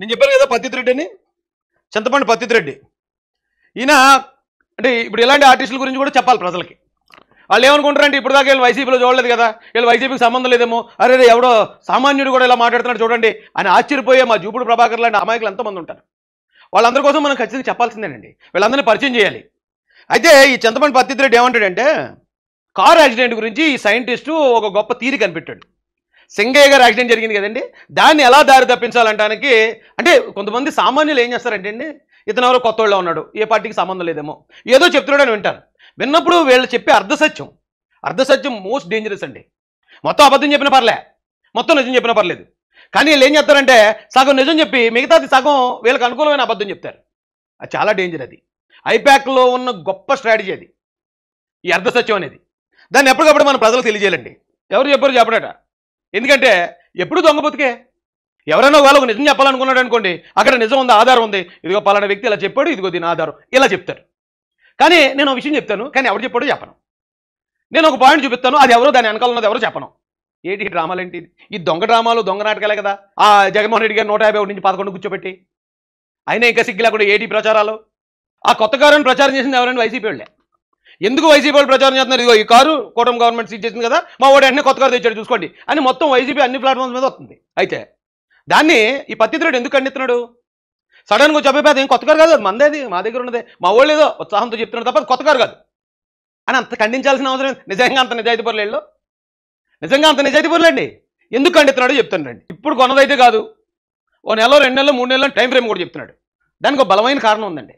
నేను చెప్పాను కదా పత్తిరెడ్డి అని, చింతపండు పత్తిరెడ్డి. ఈయన అంటే ఇప్పుడు ఇలాంటి ఆర్టిస్టుల గురించి కూడా చెప్పాలి ప్రజలకి. వాళ్ళు ఏమనుకుంటారంటే ఇప్పుడు దాకా వీళ్ళు వైసీపీలో చూడలేదు కదా, వీళ్ళు వైసీపీకి సంబంధం లేదేమో, అరే ఎవడో సామాన్యుడు కూడా ఇలా మాట్లాడుతున్నాడు చూడండి అని ఆశ్చర్యపోయే మా జూపుడు ప్రభాకర్ లాంటి అమాయకులు ఎంతమంది ఉంటారు. వాళ్ళందరి కోసం మనం ఖచ్చితంగా చెప్పాల్సిందేనండి, వీళ్ళందరినీ పరిచయం చేయాలి. అయితే ఈ చింతపండు పత్తిరెడ్డి ఏమంటాడంటే కారు యాక్సిడెంట్ గురించి ఈ సైంటిస్టు ఒక గొప్ప థియరీ కనిపెట్టాడు. సింగయ్య గారు యాక్సిడెంట్ జరిగింది కదండి, దాన్ని ఎలా దారి తప్పించాలంటానికి అంటే కొంతమంది సామాన్యులు ఏం చేస్తారంటే అండి, ఇతను ఎవరో కొత్త వాళ్ళలో ఉన్నాడు, ఏ పార్టీకి సంబంధం లేదేమో, ఏదో చెప్తున్నాడు అని వింటారు. విన్నప్పుడు వీళ్ళు చెప్పే అర్ధసత్యం మోస్ట్ డేంజరస్ అండి. మొత్తం అబద్ధం చెప్పినా పర్లే, మొత్తం నిజం చెప్పినా పర్లేదు. కానీ వీళ్ళు ఏం చెప్తారంటే సగం నిజం చెప్పి మిగతాది సగం వీళ్ళకి అనుకూలమైన అబద్ధం చెప్తారు. అది చాలా డేంజర్. అది ఐప్యాక్లో ఉన్న గొప్ప స్ట్రాటజీ అది, ఈ అర్ధసత్యం అనేది. దాన్ని ఎప్పటికప్పుడు మన ప్రజలకు తెలియజేయాలండి. ఎవరు చెప్పారు చెప్పడట, ఎందుకంటే ఎప్పుడు దొంగ బతుకే. ఎవరైనా వాళ్ళకు నిజం చెప్పాలనుకున్నాడు అనుకోండి, అక్కడ నిజం ఉంది, ఆధారం ఉంది, ఇదిగో పలానా వ్యక్తి ఇలా చెప్పాడు, ఇదిగో దీని ఆధారం, ఇలా చెప్తారు. కానీ నేను ఒక విషయం చెప్తాను, కానీ ఎవరు చెప్పాడో చెప్పను. నేను ఒక పాయింట్ చూపిస్తాను, అది ఎవరో దాని వెనకాల ఉన్నది ఎవరో చెప్పను. ఏంటి డ్రామాలు ఏంటి, ఈ దొంగ డ్రామాలు దొంగ నాటకాలే కదా. ఆ జగన్మోహన్ రెడ్డి గారు 151 నుంచి 11 కూర్చోబెట్టి అయినా ఇంకా సిగ్గు లేకుండా ఏటీ ప్రచారాలు. ఆ కొత్త కారుని ప్రచారం చేసింది ఎవరైనా వైసీపీ వాళ్ళే. ఎందుకు వైసీపీ వాళ్ళు ప్రచారం చేస్తున్నారు, ఇదిగో ఈ కారు కూటమి గవర్నమెంట్ సీజ్ చేసింది కదా, మా వాడు వెంటనే కొత్త కారు తెచ్చాడు చూసుకోండి అని మొత్తం వైసీపీ అన్ని ప్లాట్ఫామ్స్ మీద వస్తుంది. అయితే దాన్ని ఈ పత్తిరెడ్డి ఎందుకు ఖండిస్తున్నాడు, సడన్గా చెప్పేది ఏం కొత్త కారు కాదు, అది మందేది, మా దగ్గర ఉన్నదే, మా వాళ్ళు ఏదో ఉత్సాహంతో చెప్తున్నాడు తప్ప కొత్త కారు కాదు అని అంత ఖండించాల్సిన అవసరం. నిజంగా అంత నిజాయితీ పరులు, నిజంగా అంత నిజాయితీ పరులండి, ఎందుకు ఖండిస్తున్నాడో చెప్తున్నాడండి. ఇప్పుడు కొన్నదైతే కాదు, ఓ నెలలో 2 నెలలు 3 నెలలు టైం ఫ్రేమ్ కూడా చెప్తున్నాడు. దానికి ఒక బలమైన కారణం ఉందండి.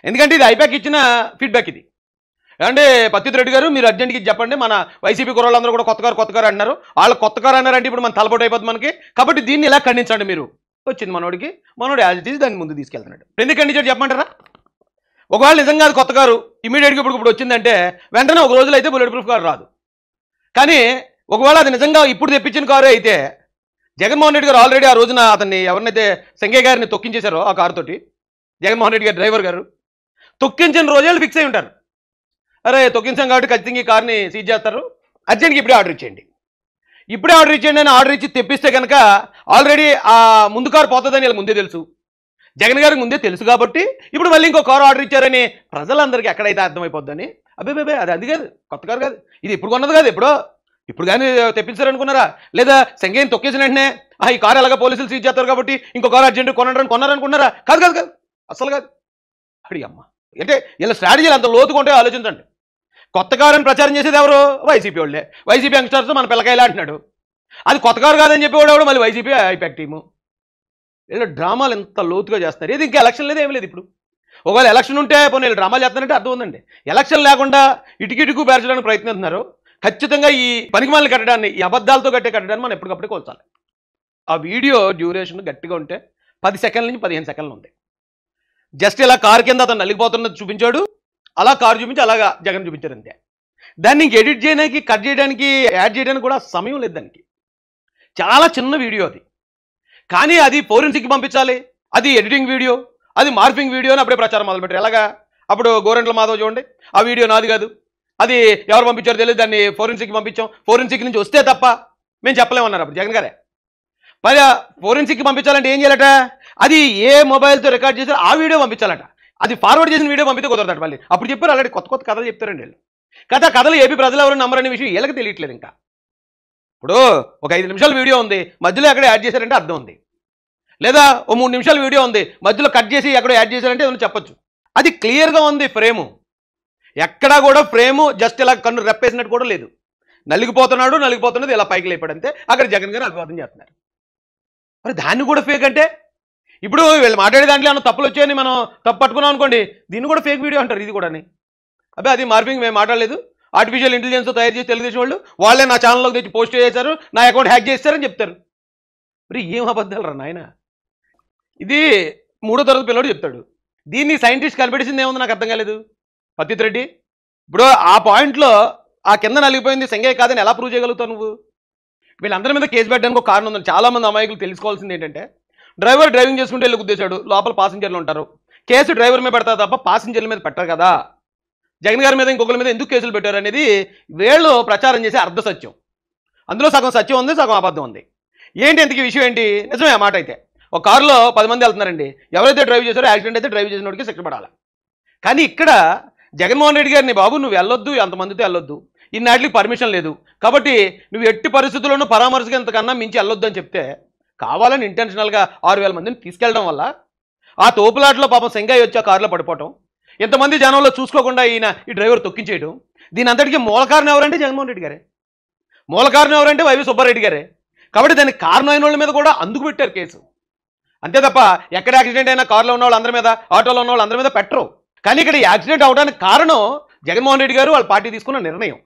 ఎందుకంటే ఇది ఐప్యాక్ ఇచ్చిన ఫీడ్బ్యాక్ ఇది. అంటే పత్తిరెడ్డి గారు మీరు అర్జెంట్గా చెప్పండి, మన వైసీపీ కుర్రోళ్ళందరూ కూడా కొత్త కారు అన్నారు, వాళ్ళు కొత్త కారు అన్నారంటే ఇప్పుడు మన తలపోటు అయిపోతుంది మనకి, కాబట్టి దీన్ని ఇలా ఖండించండి మీరు. వచ్చింది మనోడు యాజ్ ఇట్ ఈజ్ దాన్ని ముందు తీసుకెళ్తున్నాడు. ఎందుకు ఖండించాడు చెప్పమంటారా? ఒకవేళ నిజంగా అది కొత్త కారు ఇమీడియట్గా ఇప్పుడు వచ్చిందంటే వెంటనే ఒక రోజులో అయితే బుల్లెట్ ప్రూఫ్ కారు రాదు. కానీ ఒకవేళ అది నిజంగా ఇప్పుడు తెప్పించిన కారు అయితే జగన్మోహన్ రెడ్డి గారు ఆల్రెడీ ఆ రోజున అతన్ని ఎవరినైతే సంగయ్య గారిని తొక్కించేశారో ఆ కారుతోటి, జగన్మోహన్ రెడ్డి గారు డ్రైవర్ గారు తొక్కించిన రోజులు ఫిక్స్ అయి ఉంటారు. అరే తొక్కించాం కాబట్టి ఖచ్చితంగా ఈ కార్ని సీజ్ చేస్తారు, అర్జెంట్గా ఇప్పుడే ఆర్డర్ ఇచ్చేయండి అని ఆర్డర్ ఇచ్చి తెప్పిస్తే కనుక ఆల్రెడీ ఆ ముందు కారు పోతుందని వీళ్ళకి ముందే తెలుసు, జగన్ గారికి ముందే తెలుసు. కాబట్టి ఇప్పుడు మళ్ళీ ఇంకో కారు ఆర్డర్ ఇచ్చారని ప్రజలందరికీ ఎక్కడైతే అర్థమైపోద్దని, అబ్బే అది కాదు, కొత్త కారు కాదు, ఇది ఇప్పుడు కొన్నది కాదు, ఇప్పుడు కానీ తెప్పించారనుకున్నారా, లేదా సంగయ్యని తొక్కేసిన వెంటనే ఈ కారు ఎలాగ పోలీసులు సీజ్ చేస్తారు కాబట్టి ఇంకో కారు అర్జెంట్ కొన్నారనుకున్నారా? కాదు, అసలు కాదు. అడి అమ్మ, అంటే వీళ్ళ స్ట్రాటజీలు అంత లోతుకుంటే ఆలోచించండి. కొత్త కారు అని ప్రచారం చేసేది ఎవరు? వైసీపీ వాళ్ళే. వైసీపీ యంగ్స్టర్స్ మన పిల్లకాయలా అంటున్నాడు, అది కొత్త కారు కాదని చెప్పేవాడు మళ్ళీ వైసీపీ ఐపాక్ టీము. వీళ్ళు డ్రామాలు ఎంత లోతుగా చేస్తారు. ఏది ఇంకా ఎలక్షన్ లేదు, ఏమి లేదు. ఇప్పుడు ఒకవేళ ఎలక్షన్ ఉంటే పోనీ వీళ్ళు డ్రామాలు చేస్తారంటే అర్థం ఉందండి. ఎలక్షన్ లేకుండా ఇటుకిటుకు పేర్చడానికి ప్రయత్నిస్తున్నారు. ఖచ్చితంగా ఈ పనికిమాలను కట్టడాన్ని, ఈ అబద్ధాలతో కట్టడాన్ని మనం ఎప్పటికప్పుడు కోల్చాలి. ఆ వీడియో డ్యూరేషన్ గట్టిగా ఉంటే 10 సెకండ్ల నుంచి 15 సెకండ్లు ఉంది. జస్ట్ ఇలా కారు కింద అతను నలిగిపోతున్నది చూపించాడు, అలా కారు చూపించి అలాగా జగన్ చూపించారు అంతే. దాన్ని ఇంక ఎడిట్ చేయడానికి, కట్ చేయడానికి, యాడ్ చేయడానికి కూడా సమయం లేదు దానికి. చాలా చిన్న వీడియో అది, కానీ అది ఫోరెన్సిక్ పంపించాలి, అది ఎడిటింగ్ వీడియో, అది మార్ఫింగ్ వీడియో అని అప్పుడే ప్రచారం మొదలుపెట్టారు. ఎలాగా అప్పుడు గోరెంట్ల మాధవ్ చూడండి, ఆ వీడియో నాది కాదు, అది ఎవరు పంపించారో తెలియదు, దాన్ని ఫోరెన్సిక్ పంపించాం, ఫోరెన్సిక్ నుంచి వస్తే తప్ప మేము చెప్పలేమన్నారు అప్పుడు జగన్ గారే. మరి ఫోరెన్సిక్ పంపించాలంటే ఏం చేయాలట, అది ఏ మొబైల్తో రికార్డ్ చేసి ఆ వీడియో పంపించాలట, అది ఫార్వర్డ్ చేసిన వీడియో పంపితే కుదరదట. మళ్ళీ అప్పుడు చెప్పారు ఆల్రెడీ కొత్త కథలు చెప్తారండి వీళ్ళు. కథలు ఏపీ ప్రజలు ఎవరు నమ్మరనే విషయం వీళ్ళకి తెలియట్లేదు. ఇంకా ఇప్పుడు ఒక 5 నిమిషాల వీడియో ఉంది, మధ్యలో ఎక్కడ యాడ్ చేశారంటే అర్థం ఉంది, లేదా ఓ 3 నిమిషాల వీడియో ఉంది, మధ్యలో కట్ చేసి ఎక్కడో యాడ్ చేశారంటే ఏమైనా చెప్పొచ్చు. అది క్లియర్గా ఉంది ఫ్రేము, ఎక్కడా కూడా ఫ్రేము జస్ట్ ఇలా కన్ను రెప్పేసినట్టు కూడా లేదు. నలిగిపోతున్నది ఇలా పైకి లేపాడు అంతే. అక్కడ జగన్ గారు అభివాదం చేస్తున్నారు. మరి దాన్ని కూడా ఫేక్ అంటే ఇప్పుడు వీళ్ళు మాట్లాడే దాంట్లో ఏమైనా తప్పులు వచ్చాయని మనం తప్పు పట్టుకున్నాం అనుకోండి, దీన్ని కూడా ఫేక్ వీడియో అంటారు. ఇది కూడా అది మార్పింగ్, మేము మాట్లాడలేదు, ఆర్టిఫిషియల్ ఇంటెలిజెన్స్ తయారు చేసి తెలుగుదేశం వాళ్ళే నా ఛానల్లోకి తెచ్చి పోస్ట్ చేశారు, నా అకౌంట్ హ్యాక్ చేస్తారని చెప్తారు. మరి ఏం అబద్ధాలు రా నాయన. ఇది 3వ తరగతి పిల్లడు చెప్తాడు. దీన్ని సైంటిస్ట్ కనిపెట్టింది ఏముంది నాకు అర్థం కాలేదు. పత్తిరెడ్డి ఇప్పుడు ఆ పాయింట్లో ఆ కింద నలిగిపోయింది సంగయ్య కాదని ఎలా ప్రూవ్ చేయగలుగుతావు నువ్వు? వీళ్ళందరి మీద కేసు పెట్టడానికి ఒక కారణం ఉంది. చాలామంది అమాయకులు తెలుసుకోవాల్సింది ఏంటంటే, డ్రైవర్ డ్రైవింగ్ చేసుకుంటే వెళ్ళి గుద్దేశాడు, లోపల పాసింజర్లు ఉంటారు, కేసు డ్రైవర్ మీద పెడతారు తప్ప పాసింజర్ల మీద పెట్టరు కదా. జగన్ గారి మీద ఇంకొకరి మీద ఎందుకు కేసులు పెట్టారు అనేది వీళ్ళు ప్రచారం చేసే అర్ధసత్యం. అందులో సగం సత్యం ఉంది, సగం అబద్ధం ఉంది. ఏంటి ఇంతకీ విషయం ఏంటి? నిజమే ఆ మాట అయితే. ఒక కారులో 10 మంది వెళ్తున్నారండి, ఎవరైతే డ్రైవ్ చేశారో యాక్సిడెంట్ అయితే డ్రైవ్ చేసిన వాడికి శిక్ష పడాలి. కానీ ఇక్కడ జగన్మోహన్ రెడ్డి గారిని, బాబు నువ్వు వెళ్ళొద్దు, ఎంతమందితో వెళ్ళొద్దు, ఇన్నాటికి పర్మిషన్ లేదు కాబట్టి నువ్వు ఎట్టి పరిస్థితుల్లోనూ పరామర్శగా ఇంతకన్నా మించి వెళ్ళొద్దు అని చెప్తే, కావాలని ఇంటెన్షనల్గా 6,000 మందిని తీసుకెళ్ళడం వల్ల ఆ తోపులాట్లో పాపం సెంగయ్య వచ్చి ఆ కారులో పడిపోవటం, ఇంతమంది జనంలో చూసుకోకుండా ఈయన ఈ డ్రైవర్ తొక్కించేయడం, దీని అంతటికీ మూల కారణం ఎవరంటే జగన్మోహన్ రెడ్డి గారే. మూల కారణం ఎవరంటే వైవి సుబ్బారెడ్డి గారే. కాబట్టి దానికి కారణమైన వాళ్ళ మీద కూడా అందుకు పెట్టారు కేసు. అంతే తప్ప ఎక్కడ యాక్సిడెంట్ అయినా కారులో ఉన్న వాళ్ళందరి మీద, ఆటోలో ఉన్న వాళ్ళందరి మీద పెట్టరు. కానీ ఇక్కడ యాక్సిడెంట్ అవడానికి కారణం జగన్మోహన్ రెడ్డి గారు, వాళ్ళ పార్టీ తీసుకున్న నిర్ణయం.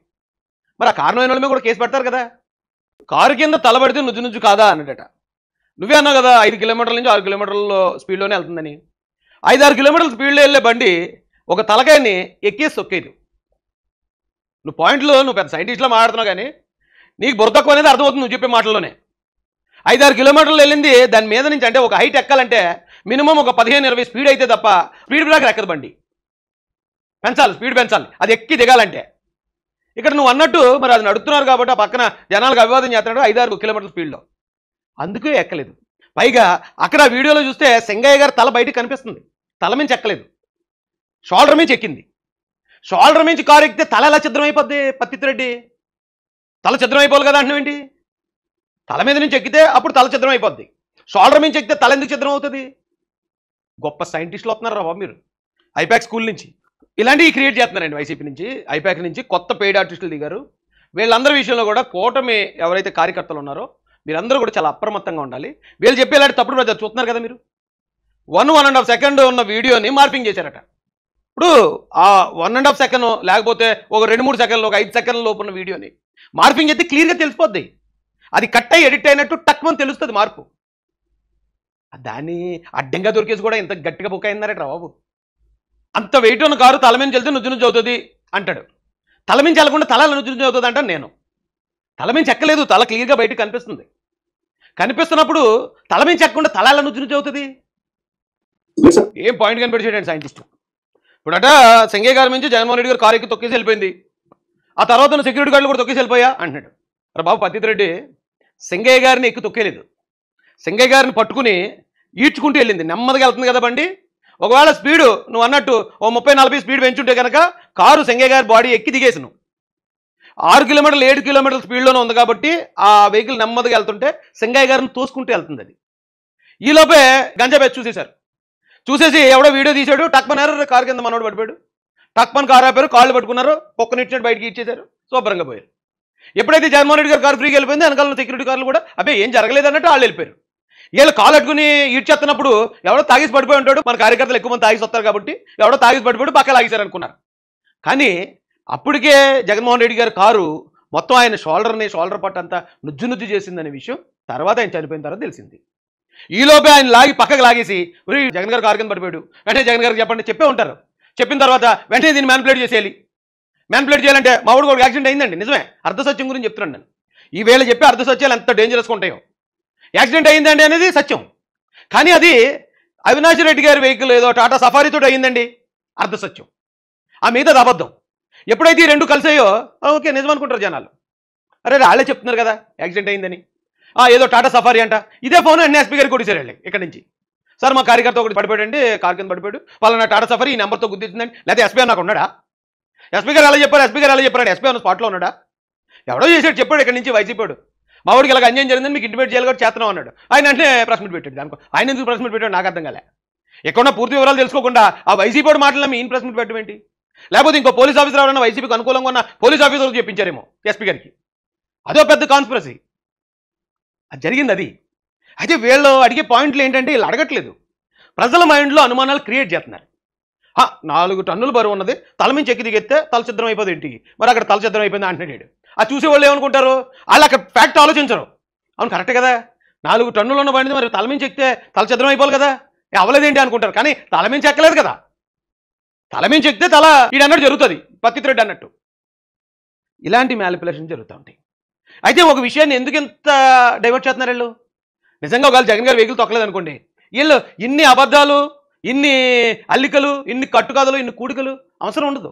మరి ఆ కారణమైన వాళ్ళ మీద కూడా కేసు పెడతారు కదా. కారు కింద తలబడితే నుజ్జు కాదా అన్నదట. నువ్వే అన్నావు కదా 5 కిలోమీటర్ల నుంచి 6 కిలోమీటర్ల స్పీడ్లోనే వెళ్తుందని. 5-6 కిలోమీటర్ల స్పీడ్లో వెళ్ళే బండి ఒక తలకాయని ఎక్కేసి తొక్కేది. నువ్వు పాయింట్లో నువ్వు పెద్ద సైంటిస్ట్లో మాట్లాడుతున్నావు, కానీ నీకు బుర్ర తక్కువ అనేది అర్థమవుతుంది నువ్వు చెప్పే మాటల్లోనే. 5-6 కిలోమీటర్లు వెళ్ళింది దాని మీద నుంచి, అంటే ఒక హైట్ ఎక్కాలంటే మినిమం ఒక 15-20 స్పీడ్ అయితే తప్ప స్పీడ్ బ్రేకర్ ఎక్కదు బండి. పెంచాలి, స్పీడ్ పెంచాలి, అది ఎక్కి దిగాలంటే. ఇక్కడ నువ్వు అన్నట్టు మరి అది నడుపుతున్నారు కాబట్టి ఆ పక్కన జనాలకు అభివాదం చేస్తున్నాడు 5-6 కిలోమీటర్ల స్పీడ్లో, అందుకే ఎక్కలేదు. పైగా అక్కడ వీడియోలో చూస్తే సెంగయ్య గారు తల బయటకు కనిపిస్తుంది, తల మించి ఎక్కలేదు, షోల్డర్ మించి ఎక్కింది. షోల్డర్ మించి కారు ఎక్కితే తల ఎలా ఛిద్రం అయిపోద్ది పత్తిరెడ్డి? తల ఛిద్రం అయిపోవాలి కదా అంటున్నావేంటి? తల మీద నుంచి ఎక్కితే అప్పుడు తల ఛిద్రం అయిపోద్ది, షోల్డర్ మించి ఎక్కితే తల ఎందుకు ఛిద్రం అవుతుంది? గొప్ప సైంటిస్టులు వస్తున్నారు రా బాబు మీరు ఐపాక్ స్కూల్ నుంచి. ఇలాంటివి క్రియేట్ చేస్తున్నారండి వైసీపీ నుంచి, ఐపాక్ నుంచి కొత్త పెయిడ్ ఆర్టిస్టులు దిగారు. వీళ్ళందరి విషయంలో కూడా కూటమి ఎవరైతే కార్యకర్తలు ఉన్నారో మీరందరూ కూడా చాలా అప్రమత్తంగా ఉండాలి. వీళ్ళు చెప్పేలాంటి తప్పుడు ప్రజలు చూస్తున్నారు కదా మీరు. 1.5 సెకండ్ ఉన్న వీడియోని మార్పింగ్ చేశారట. ఇప్పుడు ఆ 1.5 సెకండ్ లేకపోతే ఒక 2-3 సెకండ్లు, ఒక 5 సెకండ్ల లోపు ఉన్న వీడియోని మార్పింగ్ అయితే క్లియర్గా తెలిసిపోద్ది. అది కట్ అయ్యి ఎడిట్ అయినట్టు టక్మని తెలుస్తుంది మార్పు. దాన్ని అడ్డంగా దొరికేసి కూడా ఇంత గట్టిగా బుక్ అయిందరట బాబు. అంత వెయిట్ ఉన్న కారు తల మీద వెళ్తే నుజ్జు అవుతుంది అంటాడు, తల మించి వెళ్ళకుండా తల నుజ్జు అవుతుంది అంటాను నేను. తల మించి ఎక్కలేదు, తల క్లియర్గా బయటకు కనిపిస్తుంది. కనిపిస్తున్నప్పుడు తల మించి ఎక్కకుండా తల ఎలా నుజ్జు అవుతుంది? ఏం పాయింట్ కనిపెట్టేసాడు సైంటిస్ట్. ఇప్పుడట సెంగయ్య గారి నుంచి జగన్మోహన్ రెడ్డి గారు కారు ఎక్కి తొక్కేసి వెళ్ళిపోయింది, ఆ తర్వాత సెక్యూరిటీ గార్డులు కూడా తొక్కేసి వెళ్ళిపోయా అంటున్నాడు. అరే బాబు పత్తిరెడ్డి, సెంగయ్య గారిని ఎక్కి తొక్కేలేదు, సెంగయ్య గారిని పట్టుకుని ఈడ్చుకుంటూ వెళ్ళింది. నెమ్మదిగా వెళ్తుంది కదా బండి. ఒకవేళ స్పీడు నువ్వు అన్నట్టు ఓ 30-40 స్పీడ్ పెంచుంటే కనుక కారు సెంగయ్య గారి బాడీ ఎక్కి దిగేసి నువ్వు 6 కిలోమీటర్లు 7 కిలోమీటర్ల స్పీడ్లోనే ఉంది కాబట్టి ఆ వెహికల్ నెమ్మదిగా వెళ్తుంటే సెంగయ్య గారిని తోసుకుంటూ వెళ్తుంది. అది ఈలోపే గంజా బ్యాచ్ చూసేశారు. చూసేసి ఎవడో వీడియో తీశాడు, టక్మన్నారు కారు కింద మనోడు పడిపోయాడు, టక్మన్ కారు ఆపారు, కాళ్ళు పట్టుకున్నారు, పొక్కనిచ్చినట్టు బయటికి ఇచ్చేశారు, శుభ్రంగా పోయారు. ఎప్పుడైతే జగన్మోహన్ రెడ్డి గారు కారు ఫ్రీగా వెళ్ళిపోయింది, వెనకాల సెక్యూరిటీ కార్లు కూడా అబ్బే ఏం జరగలేదు అన్నట్టు వాళ్ళు వెళ్ళిపోయారు. వీళ్ళు కాలు అట్టుకుని ఈడ్చేస్తున్నప్పుడు ఎవడో తాగేసి పడిపోయి ఉంటాడు, మన కార్యకర్తలు ఎక్కువ మంది తాగేసి వస్తారు కాబట్టి ఎవడో తాగేసి పడిపోయాడు, పక్క లాగేశారు అనుకున్నారు. కానీ అప్పటికే జగన్మోహన్ రెడ్డి గారి కారు మొత్తం ఆయన షోల్డర్ పట్టు అంతా నుజ్జు చేసిందనే విషయం తర్వాత ఆయన చనిపోయిన తర్వాత తెలిసింది. ఈలోపే ఆయన లాగి పక్కకు లాగేసి జగన్ గారు కారు కింద పడిపోయాడు, వెంటనే జగన్ గారికి చెప్పండి చెప్పే ఉంటారు. చెప్పిన తర్వాత వెంటనే దీన్ని మ్యానిపులేట్ చేసేయాలి. మ్యానిపులేట్ చేయాలంటే మా ఊడికి ఒక యాక్సిడెంట్ అయిందండి, నిజమే, అర్ధసత్యం గురించి చెప్తున్నాను నేను. ఈవేళ చెప్పే అర్ధసత్యాలు ఎంత డేంజరస్గా ఉంటాయో. యాక్సిడెంట్ అయిందండి అనేది సత్యం, కానీ అది అవినాష్ రెడ్డి గారి వెహికల్ ఏదో టాటా సఫారీతో అయిందండి, అర్ధసత్యం. ఆ మీద అబద్ధం. ఎప్పుడైతే ఈ రెండు కలిసాయో ఓకే నిజం అనుకుంటారు జనాలు. అరే వాళ్ళే చెప్తున్నారు కదా యాక్సిడెంట్ అయిందని, ఏదో టాటా సఫారీ అంట. ఇదే ఫోన్ ఎస్పీ గారికి కొట్టేశారు వెళ్ళి ఇక్కడి నుంచి. సార్ మా కార్యకర్త ఒకటి పడిపోయాడండి, కారు కింద పడిపోయాడు, వాళ్ళ టాటా సఫారీ ఈ నెంబర్తో గుర్తించిందండి, లేకపోతే ఎస్పీ నాకు ఉన్నాడా? ఎస్పీ గారు ఎలా చెప్పారు, ఎస్పీ గారు ఎలా చెప్పారు, ఎస్పీ అన్న స్పాట్లో ఉన్నాడా? ఎవడో చేశాడు చెప్పాడు ఇక్కడి నుంచి వైసీపీ. మా వాడికి ఇలా అన్యాయం జరిగిందని మీకు ఇంటిమేట్ చేయాలి కూడా చేస్తున్నాం అన్నాడు. ఆయన అంటే ప్రెస్ మీట్ పెట్టాడు. దానికి ఆయన ఎందుకు ప్రెస్ మీట్ పెట్టాడు నాకు అర్థం కాలే. ఎక్కడన్నా పూర్తి వివరాలు తెలుసుకోకుండా ఆ వైసీపీ మాటలు ఈయన ప్రెస్ మీట్ పెట్టడం ఏంటి? లేకపోతే ఇంకో పోలీస్ ఆఫీసర్ ఎవరైనా వైసీపీకి అనుకూలంగా ఉన్న పోలీస్ ఆఫీసర్కి చెప్పించారేమో ఎస్పీ గారికి. అదో పెద్ద కాన్స్పిరసీ అది జరిగింది. అది అయితే వీళ్ళు అడిగే పాయింట్లు ఏంటంటే వీళ్ళు అడగట్లేదు, ప్రజల మైండ్లో అనుమానాలు క్రియేట్ చేస్తున్నారు. 4 టన్నులు బరువు ఉన్నది, తల మించి ఎక్కి దిగెత్తే తల చిద్రం అయిపోతుంది ఇంటికి, మరి అక్కడ తల చిద్రం అయిపోయింది అంటున్నాడు. ఆ చూసేవాళ్ళు ఏమనుకుంటారు, వాళ్ళు అక్కడ ఫ్యాక్ట్ ఆలోచించరు. అవును కరెక్టే కదా, 4 టన్నులు ఉన్న బండి మరి తల మించి ఎక్కితే తల చిద్రం అయిపోవాలి కదా, అవ్వలేదేంటి అనుకుంటారు. కానీ తల మించి ఎక్కలేదు కదా, తల మించి ఎక్కితే తల అన్నట్టు జరుగుతుంది, పత్తిరెడ్డి అన్నట్టు. ఇలాంటి మ్యానిపులేషన్ జరుగుతూ ఉంటాయి. అయితే ఒక విషయాన్ని ఎందుకు ఇంత డైవర్ట్ చేస్తున్నారు వీళ్ళు? నిజంగా ఒకవేళ జగన్ గారు వెహికల్ తొక్కలేదు అనుకోండి, వీళ్ళు ఇన్ని అబద్ధాలు, ఇన్ని అల్లికలు, ఇన్ని కట్టుకథలు, ఇన్ని కూడికలు అవసరం ఉండదు.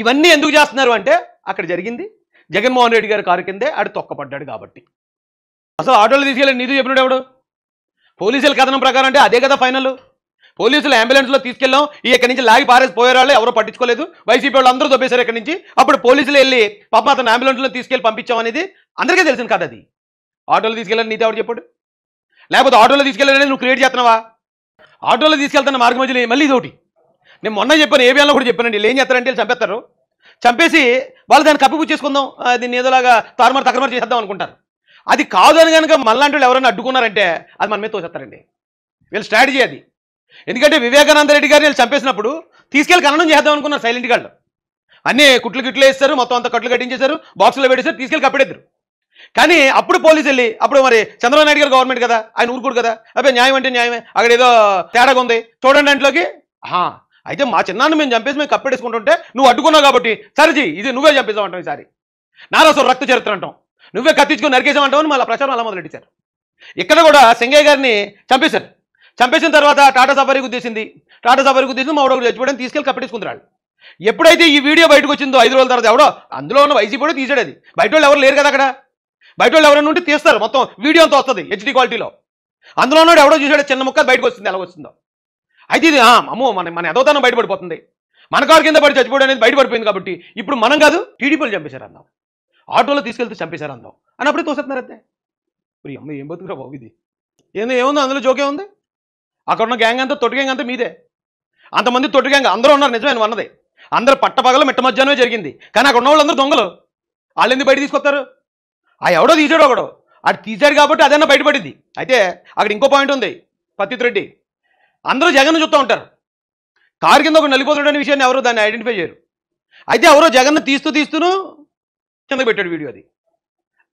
ఇవన్నీ ఎందుకు చేస్తున్నారు అంటే అక్కడ జరిగింది జగన్మోహన్ రెడ్డి గారి కారు కిందే ఆడు తొక్కపడ్డాడు కాబట్టి. అసలు ఆటోలు తీసుకెళ్ళి నీదు చెప్పినాడు ఎవడు? పోలీసుల కథనం ప్రకారం అంటే అదే కదా ఫైనల్. పోలీసులు అంబులెన్స్లో తీసుకెళ్ళాం, ఇక్కడి నుంచి లాగి పారేసి పోయేవాళ్ళు ఎవరో పట్టించుకోలేదు, వైసీపీ వాళ్ళు అందరూ దొబ్బేశారు ఇక్కడి నుంచి. అప్పుడు పోలీసులు వెళ్ళి పాప అతను అంబులెన్స్లో తీసుకెళ్ళి పంపించాం అనేది అందరికీ తెలిసిన కదా. అది ఆటోలో తీసుకెళ్ళాలని నీతో ఎవరు చెప్పాడు? లేకపోతే ఆటోలో తీసుకెళ్ళాలని నువ్వు క్రియేట్ చేస్తున్నావా? ఆటోలో తీసుకెళ్తున్న మార్గం మధ్యలో మళ్ళీ ఇదోటి. నేను మొన్న చెప్పాను, ఏబిఎన్లో కూడా చెప్పానండి. వీళ్ళు ఏం చేస్తారంటే వీళ్ళు చంపేస్తారు, చంపేసి వాళ్ళు దాన్ని కప్పిపుచ్చేసుకుందాం, దీన్ని ఏదోలాగా తారుమారు తకరమారు చేద్దాం అనుకుంటారు. అది కాదు అని కనుక మళ్ళాంటి వాళ్ళు ఎవరైనా అడ్డుకున్నారంటే అది మన మీద తోసేస్తారండి. వీళ్ళ స్ట్రాటజీ అది. ఎందుకంటే వివేకానంద రెడ్డి గారిని వీళ్ళు చంపేసినప్పుడు తీసుకెళ్ళి ఖననం చేద్దాం అనుకున్నారు సైలెంట్ గాళ్ళు. అన్నీ కుట్లు గిట్లు వేస్తారు, మొత్తం అంతా కట్లు కట్టించేశారు, బాక్సులో పెట్టేశారు, తీసుకెళ్ళి కప్పెడేద్దరు. కానీ అప్పుడు పోలీసు వెళ్ళి, అప్పుడు మరి చంద్రబాబు నాయుడు గారు గవర్నమెంట్ కదా, ఆయన ఊరుకోడు కదా, అబ్బాయి న్యాయం అంటే న్యాయమే, అక్కడ ఏదో తేడాగా ఉంది చూడండి అంట్లోకి. అయితే మా చిన్నాన్ని మేము చంపేసి మేము కప్పెడేసుకుంటుంటే నువ్వు అడ్డుకున్నావు కాబట్టి సరిజీ ఇది నువ్వే చంపేసావు అంటావు. ఈసారి నారాసు రక్త చరిత్ర అంటాం, నువ్వే కత్తించుకొని నరికేసామంటావు అని మళ్ళీ ప్రచారం అలా మొదలెట్టారు. ఇక్కడ కూడా సింగయ్య గారిని చంపేశారు. చంపేసిన తర్వాత టాటా సఫారీ గుద్దేసింది, టాటా సఫారీ గుద్దేసింది, మా ఒకటి చచ్చిపోవడానికి తీసుకెళ్ళి కప్పెట్టేసుకుంటారు. ఎప్పుడైతే ఈ వీడియో బయటకు వచ్చిందో 5 రోజుల తర్వాత ఎవడో అందులో ఉన్న వైసీపీ కూడా తీసాడు. అది బయట వాళ్ళు ఎవరు లేరు కదా అక్కడ, బయట వాళ్ళు ఎవరైనా ఉంటే తీస్తారు, మొత్తం వీడియో అంతా వస్తుంది హెచ్డీ క్వాలిటీలో. అందులో ఉన్నాడు ఎవడో చూసాడు, చిన్న ముక్క బయటకు వస్తుంది, ఎలా వస్తుందో. అయితే ఇది అమ్మో మన ఎదవతనం బయటపడిపోతుంది, మన కారు కింద పడి చచ్చిపోవడం అనేది బయటపడిపోయింది కాబట్టి ఇప్పుడు మనం కాదు టీడీపీలు చంపేశారు అందాం, ఆటోలో తీసుకెళ్తే చంపేశారు అందాం అని అప్పుడే తోసేస్తున్నారు. అంతే ఇప్పుడు అమ్మ ఏం బతుకురా బాబు ఇది, ఏముంది అందులో జోకే ఉంది. అక్కడ ఉన్న గ్యాంగ్ అంతా తొట్టి గ్యాంగ్ అంతా మీదే, అంతమంది తొట్టి గ్యాంగ్ అందరూ ఉన్నారు, నిజమే నువ్వు అన్నది. అందరు పట్టపగలు మిట్ట మధ్యాహ్నమే జరిగింది. కానీ అక్కడ ఉన్న వాళ్ళందరూ దొంగలు, వాళ్ళు ఎందుకు బయట తీసుకొస్తారు? ఎవడో తీసాడు, ఒకడో అటు తీశాడు కాబట్టి అదన్నా బయటపడింది. అయితే అక్కడ ఇంకో పాయింట్ ఉంది. పత్తిత్ రెడ్డి అందరూ జగన్ చూస్తూ ఉంటారు, కారు కింద ఒక నలిపోతున్న విషయాన్ని ఎవరు దాన్ని ఐడెంటిఫై చేయరు. అయితే ఎవరో జగన్ తీస్తూను కిందకు పెట్టాడు వీడియో. అది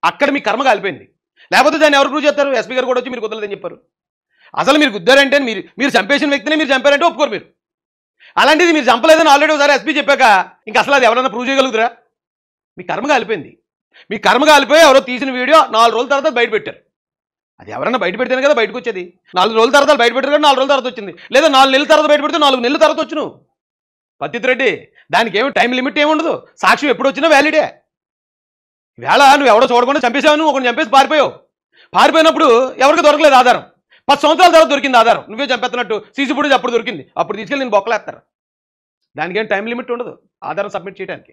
అక్కడ మీ కర్మ కాలిపోయింది. లేకపోతే దాన్ని ఎవరు ప్రూవ్ చేస్తారు? ఎస్పీ గారు కూడా వచ్చి మీరు కుదరలేదని చెప్పారు. అసలు మీరు గుద్దారంటే మీరు చంపేసిన వ్యక్తిని మీరు చంపారంటే ఒప్పుకోరు మీరు. అలాంటిది మీరు చంపలేదని ఆల్రెడీ ఒకసారి ఎస్పీ చెప్పాక ఇంకా అసలు అది ఎవరైనా ప్రూవ్ చేయగలుగుతారా? మీ కర్మ కాలిపోయింది. మీ కర్మ కాలిపోయి ఎవరో తీసిన వీడియో 4 రోజుల తర్వాత బయట పెట్టారు. అది ఎవరైనా బయట పెడితేనే కదా బయటకు వచ్చేది. 4 రోజుల తర్వాత బయట పెట్టారు కదా, 4 రోజుల తర్వాత వచ్చింది. లేదా 4 నెలల తర్వాత బయట పెడితే 4 నెలల తర్వాత వచ్చును. పత్తిత్ రెడ్డి దానికి ఏమి టైం లిమిట్ ఏమి ఉండదు, సాక్ష్యం ఎప్పుడు వచ్చినా వ్యాలిడే. వేళ నువ్వు ఎవడో చూడకుండా చంపేసావు, నువ్వు ఒకరిని చంపేసి పారిపోయావు. పారిపోయినప్పుడు ఎవరికి దొరకలేదు ఆధారం, 10 సంవత్సరాల తర్వాత దొరికింది ఆధారం, నువ్వే చంపేస్తున్నట్టు సీసీ ఫుటేజ్ అప్పుడు దొరికింది, అప్పుడు తీసుకెళ్ళి నేను బొక్కలేస్తారు. దానికి ఏం టైం లిమిట్ ఉండదు ఆధారం సబ్మిట్ చేయడానికి.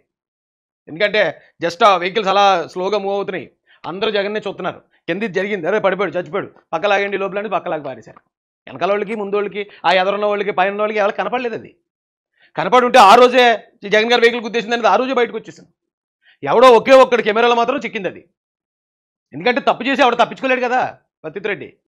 ఎందుకంటే జస్ట్ ఆ వెహికల్స్ అలా స్లోగా మూవ్ అవుతున్నాయి, అందరూ జగన్నే చూస్తున్నారు. కింద జరిగింది, అరే పడిపోయాడు చచ్చిపోయాడు, పక్కలాగండి లోపలండి పక్కలాగి పారేశారు. వెనకాల వాళ్ళకి ముందు వాళ్ళకి ఆ ఎదురున్న వాళ్ళకి పైన వాళ్ళకి ఎవరికి కనపడలేదు. అది కనపడి ఉంటే ఆ రోజే జగన్ గారు వెహికల్ గుద్దేసింది అనేది ఆ రోజే బయటకు వచ్చేసింది. ఎవడో ఒకే ఒక్కడి కెమెరాలో మాత్రం చిక్కింది అది. ఎందుకంటే తప్పు చేసి ఎవడో తప్పించుకోలేడు కదా పత్తిత్ రెడ్డి.